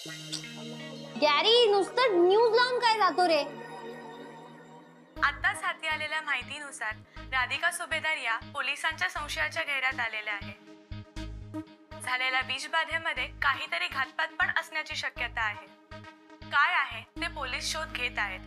Gary नुसतं news लावून काय जातो रे? आत्ताच हाती आलेल्या माहितीनुसार राधिका सुभेदार या पोलिसांच्या संशयाच्या घेऱ्यात आलेल्या आहे। झालेल्या विषबाधेमध्ये काहीतरी घातपात पण असण्याची शक्यता आहे। काय आहे ते पोलीस शोध घेत आहेत।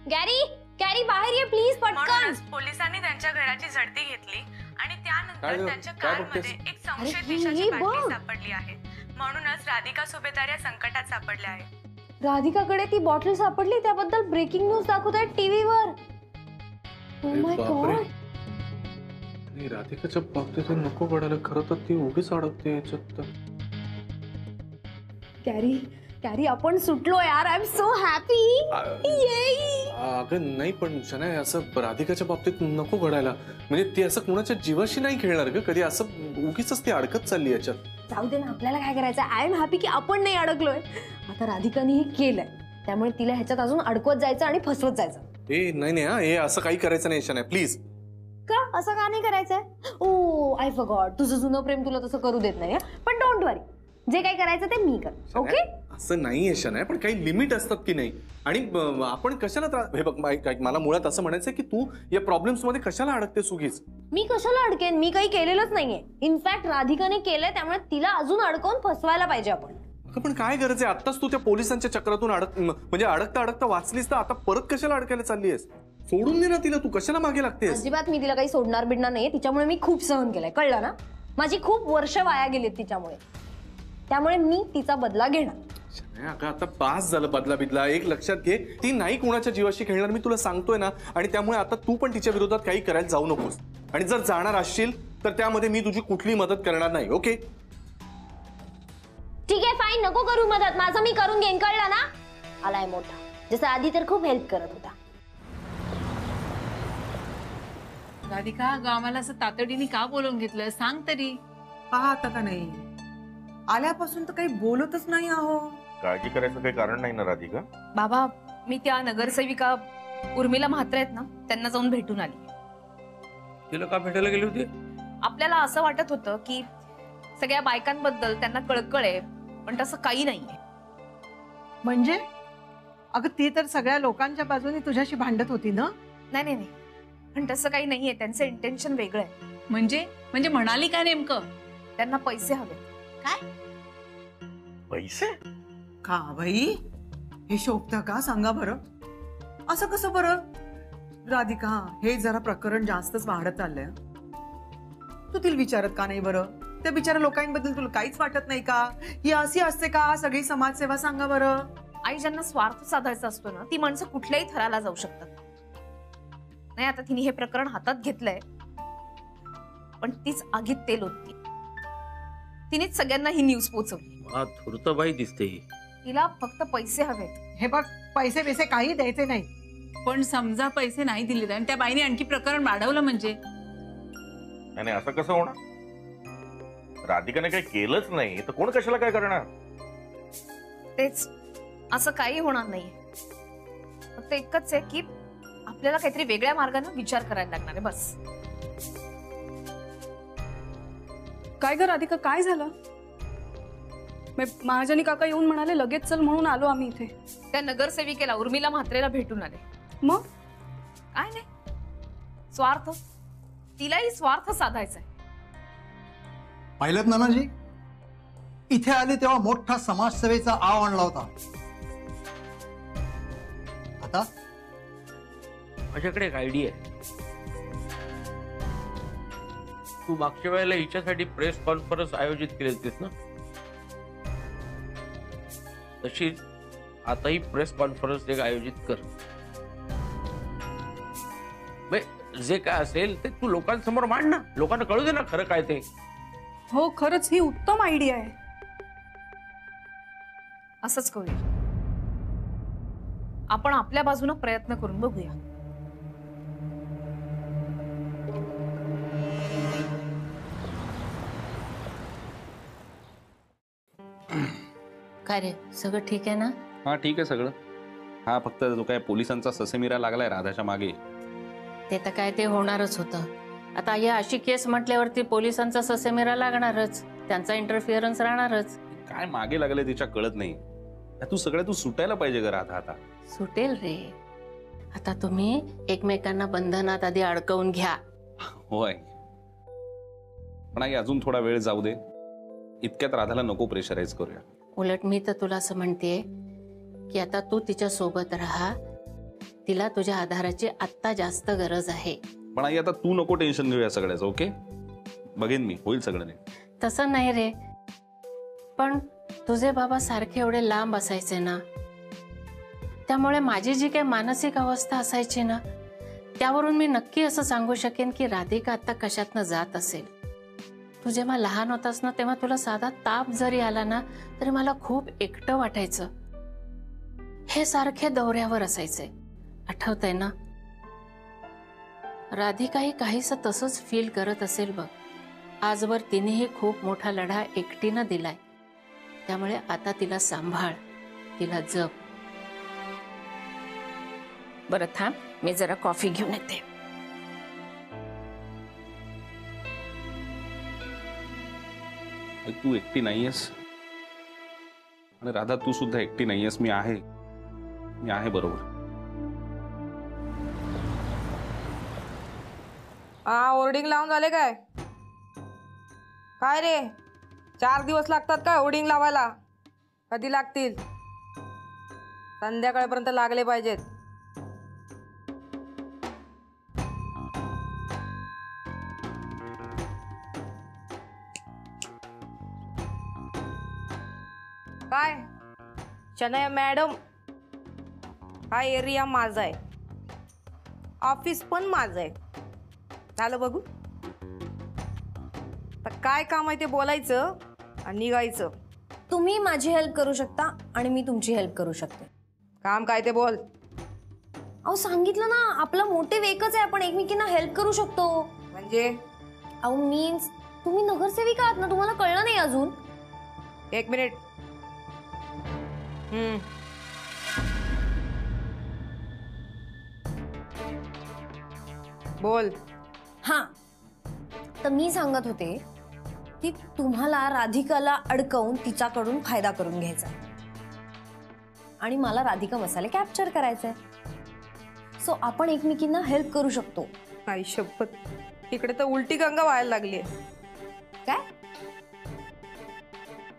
गॅरी गॅरी बाहेर ये प्लीज पटकन। म्हणूनच पोलिसांनी त्यांच्या घराची झडती घेतली आणि त्यानंतर त्यांच्या कारमध्ये एक संशयित विषाची बाटली सापडली आहे। म्हणूनच राधिका सुभेदार या संकटात सापडल्या आहेत। राधिकाकडे ती बॉटल सापडली त्याबद्दल ब्रेकिंग न्यूज दाखवतायत टीव्हीवर। Oh my God. राधिकाच्या बाबतीत नको घडायला, खरं तर ती उगीच अडकते याच्यात। गॅरी गॅरी आपण सुटलो यार, आय एम सो हॅपी। अगं नाही पण शनाय, असं राधिकाच्या बाबतीत नको घडायला। म्हणजे ती असं कोणाच्या जीवाशी नाही खेळणार ग कधी, असं उगीच ती अडकत चालली याच्यात। जाऊ दे ना, आपल्याला काय करायचं। आय एम हॅपी की आपण नाही अडकलोय। आता राधिकाने हे केलंय त्यामुळे तिला ह्याच्यात अजून अडकवत जायचं आणि फसवत जायचं। ए नाही नाही, हे असं काही करायचं नाही शनाय, प्लीज। का असं का नाही करायचंय? ओ आय फॉरगॉट, तुझं जुनं प्रेम तुला तसं करू देत नाही। पण डोंट वरी, जे काही करायचं ते मी कर, ओके? असं नाहीये शनाय, पण काही लिमिट असतात की नाही। आणि आपण कशाला हे बघ, मला मुळात असं म्हणायचं की तू या प्रॉब्लेम्स मध्ये कशाला अडकते सुगीच? मी कशाला अडकेन? मी काही केलेलंच नाहीये। इनफॅक्ट राधिकाने केलंय त्यामुळे तिला अजून अडकवून फसवायला पाहिजे आपण। पण काय गरज आहे? आत्ताच तू त्या पोलिसांच्या चक्रातून म्हणजे अडकता अडकता वाचलीस, तर आता परत कशाला अडकायला चालली आहेस? सोडून दे ना तिला, तू कशाला मागे लागतेस? अजिबात मी तिला काही सोडणार बिडणार नाहीये। तिच्यामुळे मी खूप सहन केलंय, कळलं ना? माझी खूप वर्ष वाया गेलीत तिच्यामुळे, त्यामुळे मी तिचा बदला घेणार। अगं आता पास झालं बदला बिदला। एक लक्षात घे, ती नाही कोणाच्या जीवाशी खेळणार, मी तुला सांगतोय ना। आणि त्यामुळे आता तू पण तिच्या विरोधात काही करायला जाऊ नकोस। आणि जर जाणार असशील तर त्यामध्ये मी तुझी कुठली मदत करणार नाही, ओके? ठीक आहे फाईन, नको करू मदत, माझं मी करून घेईन, कळलं ना? आलाय मोठा, जसं आधी तर खूप हेल्प करत होता। राधिका, आम्हाला असं तातडीने का बोलवून घेतलं सांग तरी। पाहता का नाही, आल्यापासून तर काही बोलतच नाही आहो। काळजी करायचं काही कारण नाही ना राधिका? बाबा, मी त्या नगरसेविका उर्मिला म्हात्रे आहेत ना, त्यांना जाऊन भेटून आली। तिला का भेटायला गेली होती? आपल्याला असं वाटत होतं की सगळ्या बायकांबद्दल त्यांना कळकळ आहे, पण तसं काही नाहीये। म्हणजे अगं ती तर सगळ्या लोकांच्या बाजूने तुझ्याशी भांडत होती ना? नाही नाही नाही, पण तसं काही नाहीये, त्यांचं इंटेन्शन वेगळं आहे। म्हणजे म्हणाली काय नेमकं? त्यांना पैसे हवे। काय पैसे? का बाई, हे शोभतं का? सांगा बरं, असं कसं बरं? राधिका, हे जरा प्रकरण जास्तच वाढत चाललंय। तू तिला विचारत का नाही बरं? त्या बिचारा लोकांबद्दल तुला काहीच वाटत नाही का? ही अशी असते का सगळी समाजसेवा? सांगा बरं। आई, ज्यांना स्वार्थ साधायचा असतो ना, ती माणसं कुठल्याही थराला जाऊ शकतात। नाही, आता तिने हे प्रकरण हातात घेतलंय, पण तीच आगीत तेल ओतती। तिनेच सगळ्यांना ही न्यूज पोहोचवली। धूर्तबाई दिसते। तिला फक्त पैसे हवेत। हे बघ, पैसे बिसे काही द्यायचे नाही। पण समजा पैसे नाही दिले आणि त्या बाईने आणखी प्रकरण वाढवलं म्हणजे? आणि असं कसं होणार? राधिकाने काही केलंच नाही तर कोण कशाला काय करणार? तेच, असं काही होणार नाहीये। फक्त एकच आहे की आपल्याला काहीतरी वेगळ्या मार्गाने विचार करायला लागणार आहे, बस। काय ग राधिका, काय झालं? महाजनी काका येऊन म्हणाले लगेच चल, म्हणून आलो आम्ही इथे। त्या नगरसेविकेला उर्मिला म्हात्रेला भेटून आले। मग काय नाही, स्वार्थ, तिलाही स्वार्थ साधायचा आहे। पाहिलं नानाजी, इथे आले तेव्हा मोठा समाजसेवेचा आव आणला होता। आता माझ्याकडे एक आयडिया आहे। तू मागच्या वेळेला हिच्यासाठी प्रेस कॉन्फरन्स आयोजित केली होतीस ना, तशी आताही प्रेस कॉन्फरन्स एक आयोजित कर। जे काय असेल ते तू लोकांसमोर मांड ना, लोकांना कळू दे ना खरं काय ते। हो, खरंच ही उत्तम आयडिया आहे। असंच करूया, आपण आपल्या बाजूने प्रयत्न करून बघूया। काय रे, सगळं ठीक आहे ना? हा ठीक आहे सगळं। हा फक्त जो काय पोलिसांचा ससेमिरा लागलाय राधाच्या मागे, ते तर काय ते होणारच होतं। आता या अशी केस म्हटल्यावरती पोलिसांचा ससेमिरा लागणारच, त्यांचा इंटरफिअरन्स राहणारच। काय मागे लागले तिच्या कळत नाही। तू सुटायला पाहिजे ग राधा आता. सुटेल रे. आता तुम्ही एकमेकांना बंधनात आधी अडकवून घ्या. होय, पण आई अजून थोडा वेळ जाऊ दे. इतक्यात राधाला नको प्रेशराईज करूया. उलट मी तर तुला असं म्हणतेय की आता तू तिच्या सोबत राहा. तिला तुझ्या आधाराची आत्ता जास्त गरज आहे. पण आई आता तू नको टेन्शन घेऊया सगळ्याचं. ओके, बघेन मी, होईल सगळं नाही. तसं नाही रे, पण तुझे बाबा सारखे एवढे लांब असायचे ना, त्यामुळे माझी जी काही मानसिक अवस्था असायची ना, त्यावरून मी नक्की असं सांगू शकेन की राधिका आता कशातनं जात असेल. तू जेव्हा लहान होतास ना, तेव्हा तुला साधा ताप जरी आला ना, तरी मला खूप एकटं वाटायचं. हे सारखे दौऱ्यावर असायचे, आठवतंय ना? राधिकाही काहीसं तसंच फील करत असेल बघ. आजवर तिनेही खूप मोठा लढा एकटीनं दिलाय. त्यामुळे आता तिला सांभाळ, तिला जप. बरं थांब, मी जरा कॉफी घेऊन येते. तू एकटी नाहीयेस आणि राधा तू सुद्धा एकटी नाहीयेस. मी आहे बरोबर. हा, होर्डिंग लावून झाले काय? काय रे, 4 दिवस लागतात काय होर्डिंग लावायला? कधी लागतील? संध्याकाळपर्यंत लागले पाहिजेत. काय शनया मॅडम, हा एरिया माझा आहे, ऑफिस पण माझं आहे. झालं बघू. तर काय काम आहे ते बोलायचं आणि निघायचं. तुम्ही माझी हेल्प करू शकता आणि मी तुमची हेल्प करू शकते. काम काय ते बोल. अहो सांगितलं ना, आपला मोटिव्ह एकच आहे, आपण एकमेकींना हेल्प करू शकतो. म्हणजे? अहो मीन्स तुम्ही नगरसेविका आहात ना, तुम्हाला कळलं नाही अजून? 1 मिनिट. बोल. हा, तर मी सांगत होते की तुम्हाला राधिकाला अडकवून तिच्याकडून फायदा करून घ्यायचा आणि मला राधिका मसाले कॅप्चर करायचंय. सो आपण एकमेकींना हेल्प करू शकतो. आई शपथ, इकडे तर उलटी गंगा व्हायला लागली. काय?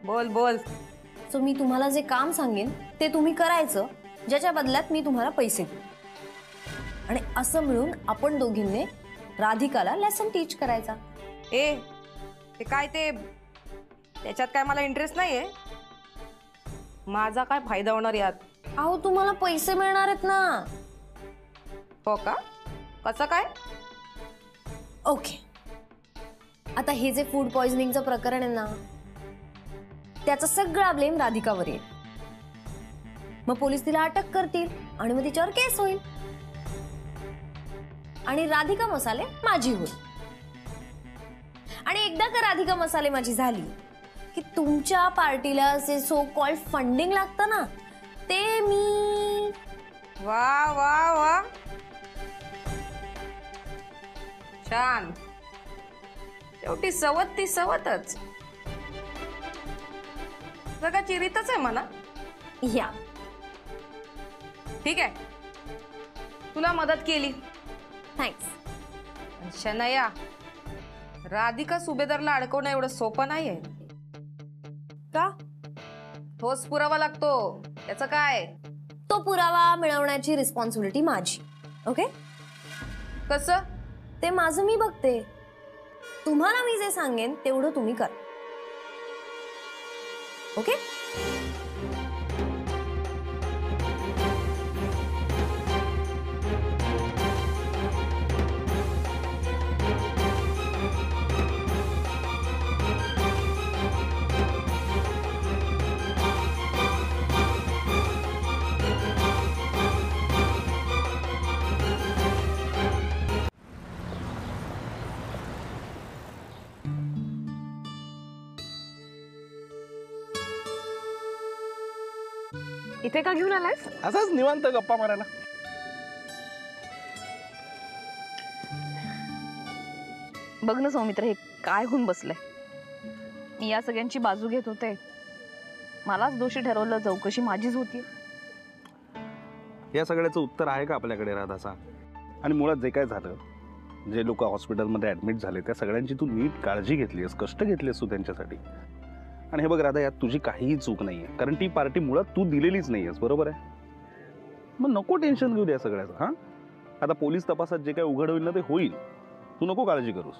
बोल बोल. सो मी तुम्हाला जे काम सांगेन ते तुम्ही करायचं, ज्याच्या बदल्यात मी तुम्हाला पैसे देईन. आणि असं मिळून आपण दोघींनी राधिकाला लेसन टीच करायचा. ते काय ते, त्याच्यात काय मला इंटरेस्ट नाहीये. माझा काय फायदा होणार यात? अहो तुम्हाला पैसे मिळणार आहेत ना. हो का? कसं काय? ओके, आता हे जे फूड पॉइझनिंगचं प्रकरण आहे ना, त्याचा सगळा ब्लेम राधिकावर येईल. मग पोलीस तिला अटक करतील आणि मग तिच्यावर केस होईल आणि राधिका मसाले माझी होईल. आणि एकदा का राधिका मसाले माझी झाली की तुमच्या पार्टीला जे सो कॉल्ड फंडिंग लागतं ना, ते मी. वा वा वा, छान. शेवटी सवत ती सवतच. जगा चिरीतच आहे म्हणा. या ठीक आहे, तुला मदत केली, थँक्स. शनया, राधिका सुभेदारला अडकवणं एवढं सोपं नाहीये. का? ठोस पुरावा लागतो. त्याचं काय? तो पुरावा मिळवण्याची रिस्पॉन्सिबिलिटी माझी. ओके, कसं? ते माझं मी बघते. तुम्हाला मी जे सांगेन तेवढं तुम्ही करा. ओके? इथे का घेऊन आलायस? असाच निवांत गप्पा मारायला. बघ ना सौमित्र, हे काय होऊन बसलंय. मी या सगळ्यांची बाजू घेत होते, मलाच दोषी ठरवलं, चौकशी माझीच होती. या सगळ्याचं उत्तर आहे का आपल्याकडे राधाचा? आणि मुळात जे काय झालं, जे लोक हॉस्पिटलमध्ये ॲडमिट झाले त्या सगळ्यांची तू नीट काळजी घेतलीस, कष्ट घेतलीस तू त्यांच्यासाठी. आणि हे बघ राधा, यात तुझी काहीही चूक नाही आहे, कारण ती पार्टी मुळात तू दिलेलीच नाही आहेस, बरोबर आहे? मग नको टेन्शन घेऊ द्या सगळ्याचं. हां, आता पोलीस तपासात जे काय उघड होईल ना ते होईल, तू नको काळजी करूस.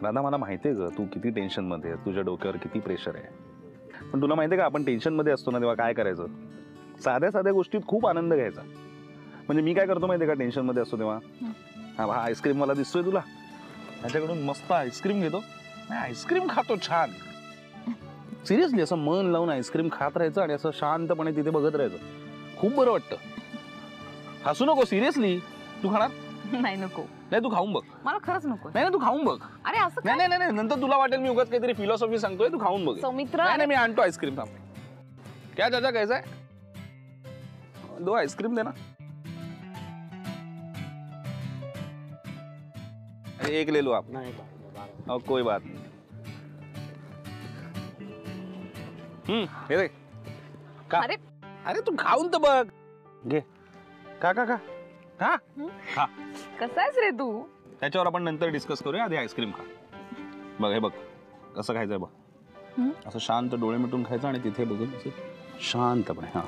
राधा, मला माहिती आहे ग तू किती टेन्शनमध्ये आहेस, तुझ्या डोक्यावर किती प्रेशर आहे. पण तुला माहिती आहे का, आपण टेन्शनमध्ये असतो ना तेव्हा काय करायचं? साध्या साध्या गोष्टीत खूप आनंद घ्यायचा. म्हणजे मी काय करतो माहिती आहे का, टेन्शनमध्ये असतो तेव्हा, हा आईस्क्रीम मला दिसतोय तुला, त्याच्याकडून मस्त आईस्क्रीम घेतो, आईस्क्रीम खातो छान. सिरियसली असं मन लावून आईस्क्रीम खात राहायचं आणि असं शांतपणे तिथे बघत राहायचं. खूप बरं वाटतं. हसू नको, सिरियसली. तू खाणार? नाही, नको. नाही, तू खाऊन बघ. मला खरंच नको. नाही, तू खाऊन बघ. अरे असं नाही नाही नाही, नंतर तुला वाटेल मी उगाच काहीतरी फिलॉसॉफी सांगतोय, तू खाऊन बघ. सौमित्र, नाही मी आणतो आईस्क्रीम. थांब. क्या चाचा, कैसा है? 2 आइसक्रीम देना. एक ले लो आप. नहीं, कोई बात नहीं. हे देख. अरे अरे तू खाऊन तर बघ. घे. खा खा खा खा खा. कसा आहेस रे तू? त्याच्यावर आपण नंतर डिस्कस करूया, आधी आईस्क्रीम खा. बघ, हे बघ कसं खायचंय बघ. असं शांत डोळे मिटून खायचं आणि तिथे बघून शांतपणे. हा,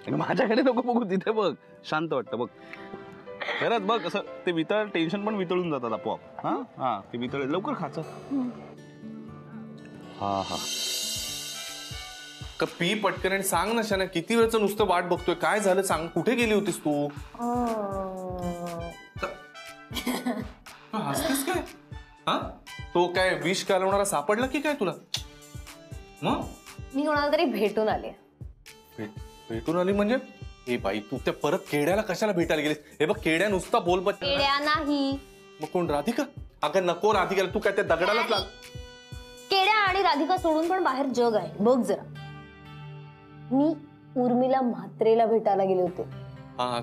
माझ्याकडे नको बघू, तिथे बघ, शांत वाटतं बघ. खरंच बघ, असं ते वितळ टेन्शन पण वितळून जातात आपोआप. हा हा, ते वितळ लवकर खायचं. हा हा, पी पटकन आणि सांग ना शना, किती वेळचं नुसतं वाट बघतोय, काय झालं सांग, कुठे गेली होतीस तू? हसतेस काय? हा, तो काय विष घालवणारा सापडला की काय तुला? मग मी कोणाला तरी भेटून आले. भेटून आली म्हणजे? ए बाई, तू त्या परत केड्याला कशाला भेटायला गेलीस? हे बघ, केड्या नुसता बोलबत. केड्या नाही. मग कोण, राधिका? अगं नको राधिकाला, तू काय त्या दगडालाच लाग. केड्या आणि राधिका सोडून पण बाहेर जग आहे, बघ जरा. मी उर्मिला म्हात्रेला भेटायला गेले होते. हा,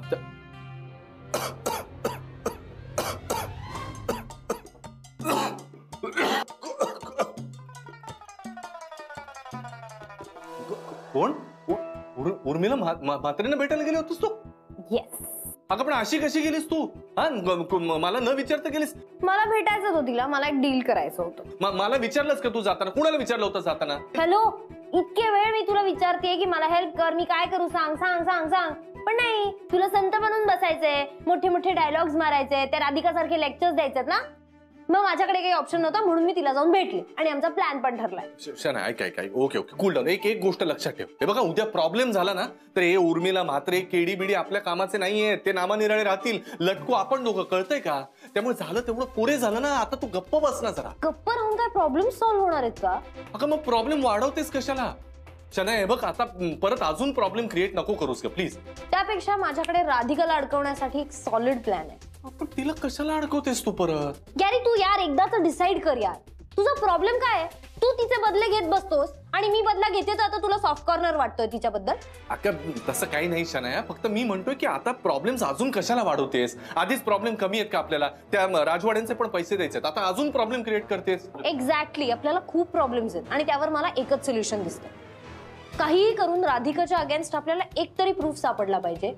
कोण? उर्मिला म्हात्रेला भेटायला गेली होतीस तू? येस. अगं पण अशी कशी गेलीस तू? हा, मला न विचारता गेलीस? मला भेटायचं होतं तिला, मला एक डील करायचं होतं. मला विचारलंस का तू जाताना? कुणाला विचारलं होतं जाताना? हॅलो, इतके वेळ मी तुला विचारतेय की मला हेल्प कर, मी काय करू, सांग सांग सांग सांग. पण नाही, तुला संत बनून बसायचंय, मोठे मोठे डायलॉग्स मारायचे, त्या राधिका सारखे लेक्चर्स द्यायचे ना. मग माझ्याकडे काही ऑप्शन नव्हता, म्हणून मी तिला जाऊन भेटले आणि आमचा प्लॅन पण ठरलाय. शना, ऐक ऐक ऐक, ओके ओके, कूल डाऊन. एक गोष्ट लक्षात ठेव. हे बघा, उद्या प्रॉब्लेम झाला ना तर हे उर्मिला म्हात्रे, केडी बिडी आपल्या कामाचे नाहीये, ते नामानिराळे राहतील. लटकू आपण दोघं, कळतंय का? त्यामुळे झालं तेवढं पुरे झालं ना. आता तू गप्प बस ना जरा. गप्प राहून काय प्रॉब्लेम सॉल्व्ह होणार आहेत का? अगं मग प्रॉब्लेम वाढवतेस कशाला? शना, हे बघ, आता परत अजून प्रॉब्लेम क्रिएट नको करूस का प्लीज. त्यापेक्षा माझ्याकडे राधिकाला अडकवण्यासाठी एक सॉलिड प्लॅन आहे. पण तिला कशाला अडकवतेस तू परत? गॅरी, तू यार एकदाच डिसाइड कर यार, तुझा प्रॉब्लेम काय आहे? तू तिचे बदले घेत बसतोस आणि मी बदला घेते, तर आता तुला सॉफ्ट कॉर्नर वाटतोय तिच्याबद्दल? अगं तसं काही नाही शनाया, फक्त मी म्हणतोय की आता प्रॉब्लेम्स अजून कशाला वाढवतेस? आधीच प्रॉब्लेम कमी आहेत का आपल्याला? त्या राजवाड्यांचे पण पैसे द्यायचे, आता अजून प्रॉब्लेम क्रिएट करतेस. एक्झॅक्टली, आपल्याला खूप प्रॉब्लेम्स आहेत आणि त्यावर मला एकच सोल्युशन दिसतं. काहीही करून राधिकाच्या अगेन्स्ट आपल्याला एक तरी प्रूफ सापडला पाहिजे,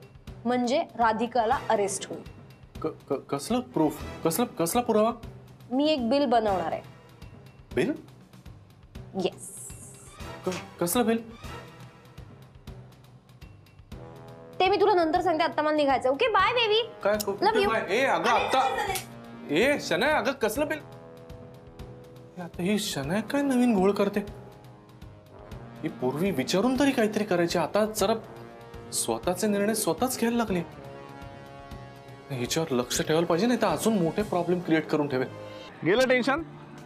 म्हणजे राधिकाला अरेस्ट होईल. कसलं प्रूफ? कसला पुरावा? मी एक बिल बनवणार आहे. बिल? येस. कसलं बिल? ते मी तुला नंतर सांगते, आता मला निघायचं. Okay, bye baby. काय? Love you. ए अगं आता, ए शनाया, अगं कसलं बिल? आता ही शनाया काय नवीन घोळ करते? ही पूर्वी विचारून तरी काहीतरी करायची, आता जरा स्वतःचे निर्णय स्वतःच घ्यायला लागले. हिच्यावर लक्ष ठेवायला पाहिजे, नाही तर अजून मोठे प्रॉब्लेम क्रिएट करून ठेवे. गेलं टेन्शन?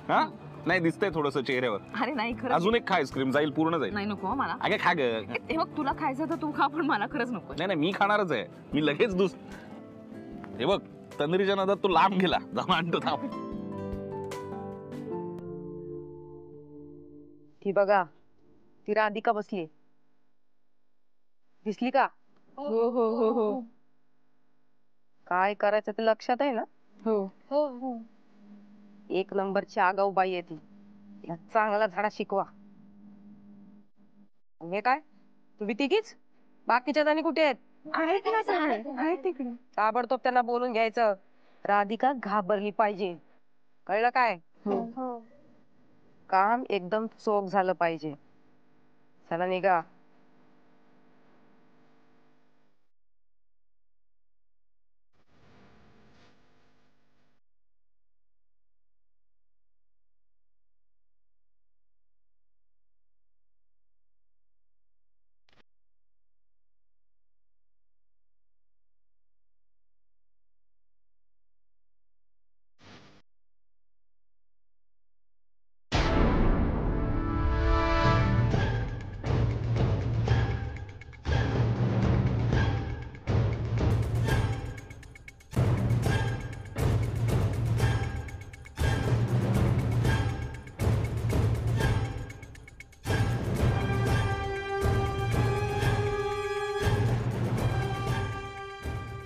हा, नाही दिसतंय थोडंसं चेहऱ्यावर. अरे नाही, खरं अजून एक खा आईस्क्रीम, जाईल, पूर्ण जाईल. नाही, नको मला. अगं खा ग. हे बघ, तुला खायचं तर तू खा, पण मला खरंच नको. नाही नाही, मी खाणारच आहे. मी लगेच हे बघ, तंद्रीच्या नादात तो लांब गेला. जाऊन आणतो, थांब. ती बघा, ती राधिका बसली, दिसली का? हो हो हो हो. काय करायचं ते लक्षात आहे ना? हो हो. एक नंबरची आगाऊ बाई आहे ती. तिला चांगला धडा शिकवा. हे काय तुम्ही तिघीच? बाकीच्या जणी कुठे आहेत? आहेत तिकडे. ताबडतोब त्यांना बोलून घ्यायचं. राधिका घाबरली पाहिजे, कळलं काय? काम एकदम चोख झालं पाहिजे. चला निघा.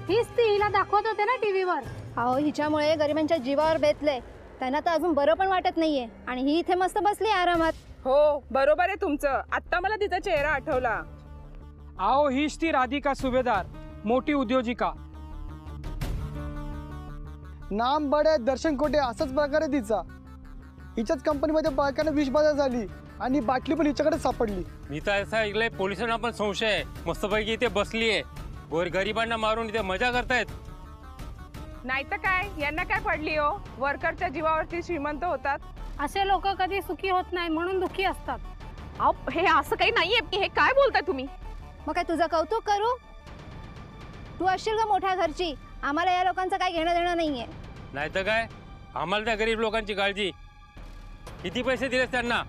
हीच ती हिला दाखवत होते ना टीव्हीवर. अहो हिच्यामुळे गरिबांच्या जीवावर बेतले. त्यांना तर अजून बरं पण वाटत नाहीये आणि ही इथे मस्त बसली आरामात. हो बरोबर आहे तुमचं. आता मला तिचा चेहरा आठवला. आओ हीच ती राधिका सुभेदार, मोठी उद्योजिका. नाम बडे दर्शन कोटे असाच प्रकार आहे तिचा. हिच्याच कंपनीमध्ये बायकांना विषबाधा झाली आणि बाटली पण हिच्याकडे सापडली. मी तर असं ऐकलंय पोलिसांना पण संशय आहे. मस्तपैकी इथे बसलीये, गरिबांना मारून इथे मजा करतायत. नाही तर काय, यांना काय पडली हो? वर्करच्या जीवावरती श्रीमंत होतात. असे लोक कधी सुखी होत नाही म्हणून दुखी असतात. अहो हे असं काही नाहीये. हे काय बोलताय तुम्ही? मग काय तुझं कौतुक करू? तू असशील का मोठ्या घरची? आम्हाला या लोकांचं काय घेणं देणं नाहीये. नाही तर काय, आम्हाला त्या गरीब लोकांची काळजी. किती पैसे दिलेस त्यांना?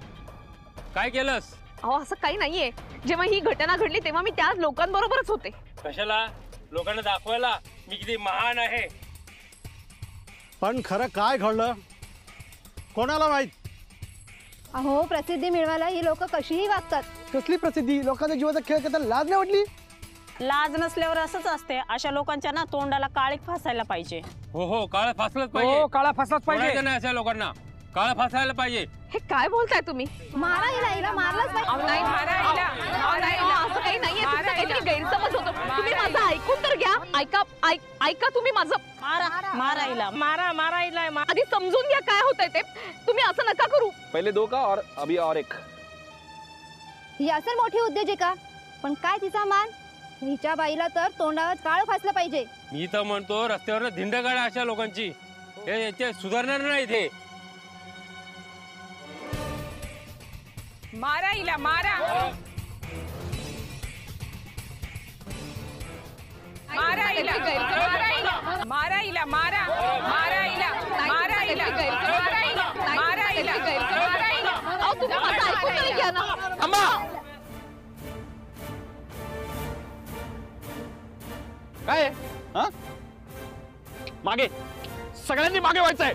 काय केलंस? अहो असं काही नाहीये. जेव्हा ही घटना घडली तेव्हा मी त्याच लोकांबरोबरच होते. कशाला? लोकांना दाखवायला मी किती महान आहे. पण खरं काय घडलं कोणाला माहित? अहो प्रसिद्धी मिळवायला ही लोक कशीही वागतात. कसली प्रसिद्धी? लोकांच्या जीवाचा खेळ करताना लाज नाही वाटली? लाज नसल्यावर असंच असते. अशा लोकांच्या ना तोंडाला काळीक फासायला पाहिजे. हो हो, काळा फासलाच पाहिजे. हो, काळा फासलाच पाहिजे. नाही अशा लोकांना काळा फासायला पाहिजे. हे काय बोलताय तुम्ही? मारा हिला मारलाच पाहिजे. नाही मारा हिला. असं काही नाहीये. तुमचा काहीतरी गैरसमज होतो. तुम्ही माझं ऐकून तर घ्या. ऐका तुम्ही माझं. मारा हिला, मारा हिला. आधी समजून घ्या काय होतंय ते. तुम्ही असं नका करू. पहिले 2 का और अभी और एक. ही असेल मोठी उद्योजिका, पण काय तिचा मान? हिच्या बाईला तर तोंडावर काळ फासलं पाहिजे. मी तर म्हणतो रस्त्यावर धिंड काढा अशा लोकांची. हे सुधारणार नाही ते. मारा हिला, मारा. मारा हिला, मारा हिला, मारा हिला, मारा. मारा हिला, मारा हिला, मारा हिला, मारा हिला, मारा हिला. अहो तुम्ही माझं ऐकून तरी घ्या ना. अम्मा, काय? मागे सगळ्यांनी मागे व्हायचंय.